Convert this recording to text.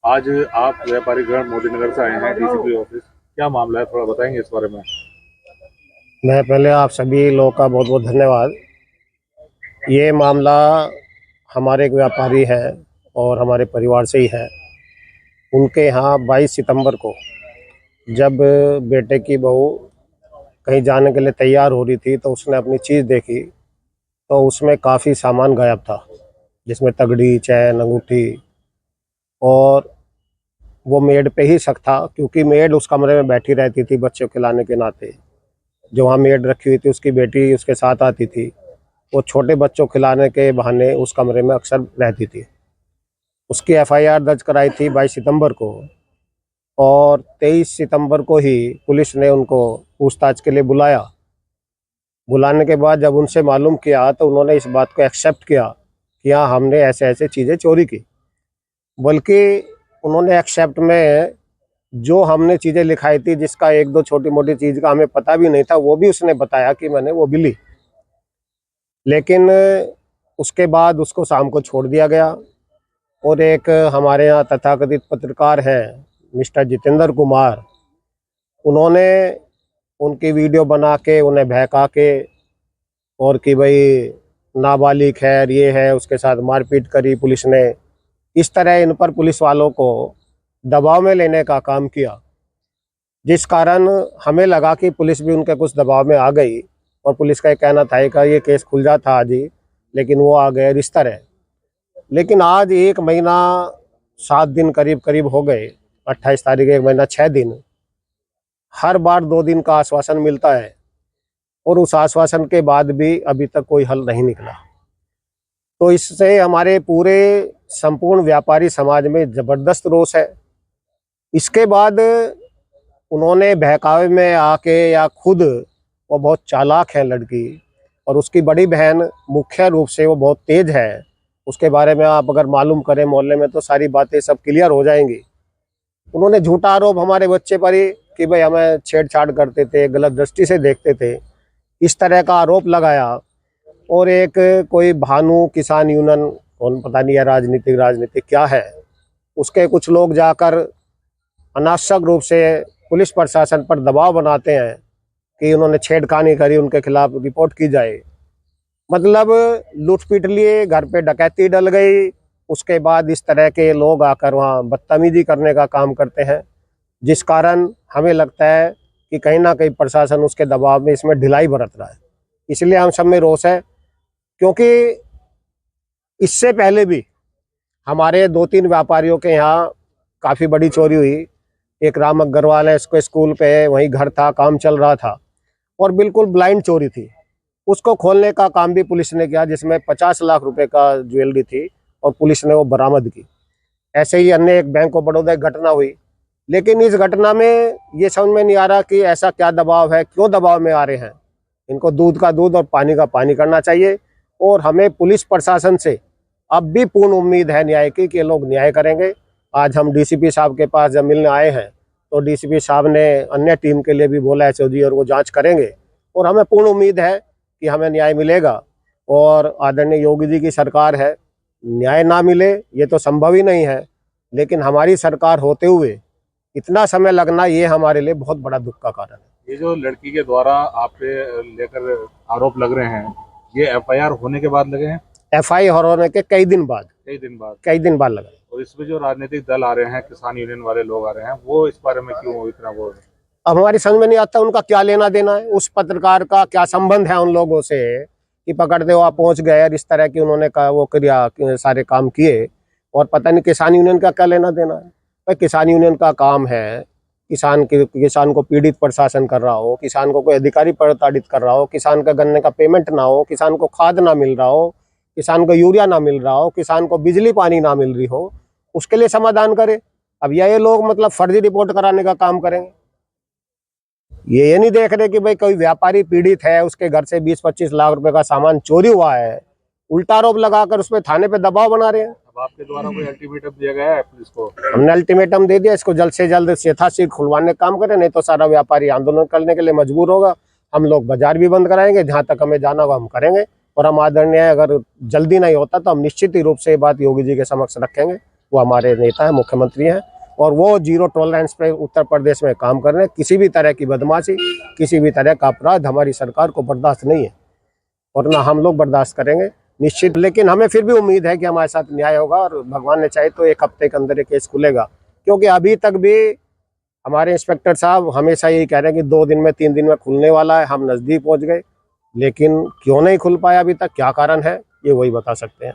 आज आप व्यापारी गण मोदी नगर से आए हैं डीसीपी ऑफिस। क्या मामला है, थोड़ा बताएंगे इस बारे में। मैं पहले आप सभी लोगों का बहुत बहुत धन्यवाद। ये मामला हमारे एक व्यापारी हैं और हमारे परिवार से ही है। उनके यहाँ 22 सितंबर को जब बेटे की बहू कहीं जाने के लिए तैयार हो रही थी तो उसने अपनी चीज़ देखी तो उसमें काफ़ी सामान गायब था, जिसमें तगड़ी, चैन, अंगूठी। और वो मेड पे ही शक था क्योंकि मेड उस कमरे में बैठी रहती थी बच्चों को खिलाने के नाते। जो वहाँ मेड रखी हुई थी उसकी बेटी उसके साथ आती थी। वो छोटे बच्चों को खिलाने के बहाने उस कमरे में अक्सर रहती थी। उसकी एफआईआर दर्ज कराई थी 22 सितंबर को और 23 सितंबर को ही पुलिस ने उनको पूछताछ के लिए बुलाया। बुलाने के बाद जब उनसे मालूम किया तो उन्होंने इस बात को एक्सेप्ट किया कि हाँ, हमने ऐसे ऐसे चीज़ें चोरी की। बल्कि उन्होंने एक्सेप्ट में जो हमने चीज़ें लिखाई थी, जिसका एक दो छोटी मोटी चीज़ का हमें पता भी नहीं था, वो भी उसने बताया कि मैंने वो भी ली। लेकिन उसके बाद उसको शाम को छोड़ दिया गया। और एक हमारे यहाँ तथाकथित पत्रकार हैं मिस्टर जितेंद्र कुमार, उन्होंने उनकी वीडियो बना के उन्हें बहका के और कि भाई नाबालिग है, ये है, उसके साथ मारपीट करी पुलिस ने। इस तरह इन पर पुलिस वालों को दबाव में लेने का काम किया, जिस कारण हमें लगा कि पुलिस भी उनके कुछ दबाव में आ गई। और पुलिस का ये कहना था कि ये केस खुल जाता आज ही, लेकिन वो आ गए इस तरह। लेकिन आज 1 महीना 7 दिन करीब करीब हो गए। 28 तारीख 1 महीना 6 दिन। हर बार 2 दिन का आश्वासन मिलता है और उस आश्वासन के बाद भी अभी तक कोई हल नहीं निकला। तो इससे हमारे पूरे संपूर्ण व्यापारी समाज में जबरदस्त रोष है। इसके बाद उन्होंने बहकावे में आके या खुद, वो बहुत चालाक है लड़की, और उसकी बड़ी बहन मुख्य रूप से वो बहुत तेज है। उसके बारे में आप अगर मालूम करें मोहल्ले में तो सारी बातें सब क्लियर हो जाएंगी। उन्होंने झूठा आरोप हमारे बच्चे पर ही कि भाई हमें छेड़छाड़ करते थे, गलत दृष्टि से देखते थे, इस तरह का आरोप लगाया। और एक कोई भानु किसान यूनियन, कौन पता नहीं है, राजनीतिक क्या है, उसके कुछ लोग जाकर अनावश्यक रूप से पुलिस प्रशासन पर दबाव बनाते हैं कि उन्होंने छेड़खानी करी, उनके खिलाफ रिपोर्ट की जाए। मतलब लूट पीट लिए, घर पे डकैती डल गई। उसके बाद इस तरह के लोग आकर वहाँ बदतमीजी करने का काम करते हैं, जिस कारण हमें लगता है कि कहीं ना कहीं प्रशासन उसके दबाव में इसमें ढिलाई बरत रहा है। इसलिए हम सब में रोष है, क्योंकि इससे पहले भी हमारे 2-3 व्यापारियों के यहाँ काफ़ी बड़ी चोरी हुई। एक राम अग्रवाल है, इसको स्कूल पे वहीं घर था, काम चल रहा था और बिल्कुल ब्लाइंड चोरी थी। उसको खोलने का काम भी पुलिस ने किया, जिसमें 50 लाख रुपए का ज्वेलरी थी और पुलिस ने वो बरामद की। ऐसे ही अन्य एक बैंक ऑफ बड़ौदा की घटना हुई। लेकिन इस घटना में ये समझ में नहीं आ रहा कि ऐसा क्या दबाव है, क्यों दबाव में आ रहे हैं। इनको दूध का दूध और पानी का पानी करना चाहिए। और हमें पुलिस प्रशासन से अब भी पूर्ण उम्मीद है न्याय की कि ये लोग न्याय करेंगे। आज हम डीसीपी साहब के पास जब मिलने आए हैं तो डीसीपी साहब ने अन्य टीम के लिए भी बोला है एसओजी, और वो जांच करेंगे। और हमें पूर्ण उम्मीद है कि हमें न्याय मिलेगा। और आदरणीय योगी जी की सरकार है, न्याय ना मिले ये तो संभव ही नहीं है, लेकिन हमारी सरकार होते हुए इतना समय लगना ये हमारे लिए बहुत बड़ा दुख का कारण है। ये जो लड़की के द्वारा आप पे लेकर आरोप लग रहे हैं, ये एफआईआर होने के बाद लगे हैं? एफआईआर होने के कई दिन बाद कई दिन बाद लगा। और इसमें जो राजनीतिक दल आ रहे हैं, किसान यूनियन वाले लोग आ रहे हैं, वो इस बारे में क्यों इतना बोल रहे हैं? अब हमारी समझ में नहीं आता उनका क्या लेना देना है, उस पत्रकार का क्या संबंध है उन लोगों से कि पकड़ते हुआ पहुंच गए और इस तरह की उन्होंने कहा वो क्रिया सारे काम किए। और पता नहीं किसान यूनियन का क्या लेना देना है। भाई किसान यूनियन का काम है किसान को पीड़ित प्रशासन कर रहा हो, किसान को कोई अधिकारी प्रताड़ित कर रहा हो, किसान का गन्ने का पेमेंट ना हो, किसान को खाद ना मिल रहा हो, किसान को यूरिया ना मिल रहा हो, किसान को बिजली पानी ना मिल रही हो, उसके लिए समाधान करे। अब ये लोग मतलब फर्जी रिपोर्ट कराने का काम करेंगे। ये नहीं देख रहे कि भाई कोई व्यापारी पीड़ित है, उसके घर से 20-25 लाख रुपए का सामान चोरी हुआ है, उल्टा आरोप लगाकर उसमें थाने पे दबाव बना रहे हैं। अब आपके द्वारा कोई अल्टीमेटम दिया गया है पुलिस को? हमने अल्टीमेटम दे दिया, इसको जल्द से जल्द यथाशीघ्र खुलवाने का काम करें, नहीं तो सारा व्यापारी आंदोलन करने के लिए मजबूर होगा। हम लोग बाजार भी बंद कराएंगे, जहां तक हमें जाना होगा हम करेंगे। और हम आदरणीय, अगर जल्दी नहीं होता तो हम निश्चित ही रूप से ये बात योगी जी के समक्ष रखेंगे, वो हमारे नेता हैं, मुख्यमंत्री हैं, और वो जीरो टॉलरेंस पे उत्तर प्रदेश में काम कर रहे हैं। किसी भी तरह की बदमाशी, किसी भी तरह का अपराध हमारी सरकार को बर्दाश्त नहीं है और ना हम लोग बर्दाश्त करेंगे निश्चित। लेकिन हमें फिर भी उम्मीद है कि हमारे साथ न्याय होगा और भगवान ने चाहे तो 1 हफ्ते के अंदर ये केस खुलेगा, क्योंकि अभी तक भी हमारे इंस्पेक्टर साहब हमेशा यही कह रहे हैं कि 2 दिन में 3 दिन में खुलने वाला है। हम नज़दीक पहुंच गए, लेकिन क्यों नहीं खुल पाया अभी तक, क्या कारण है, ये वही बता सकते हैं।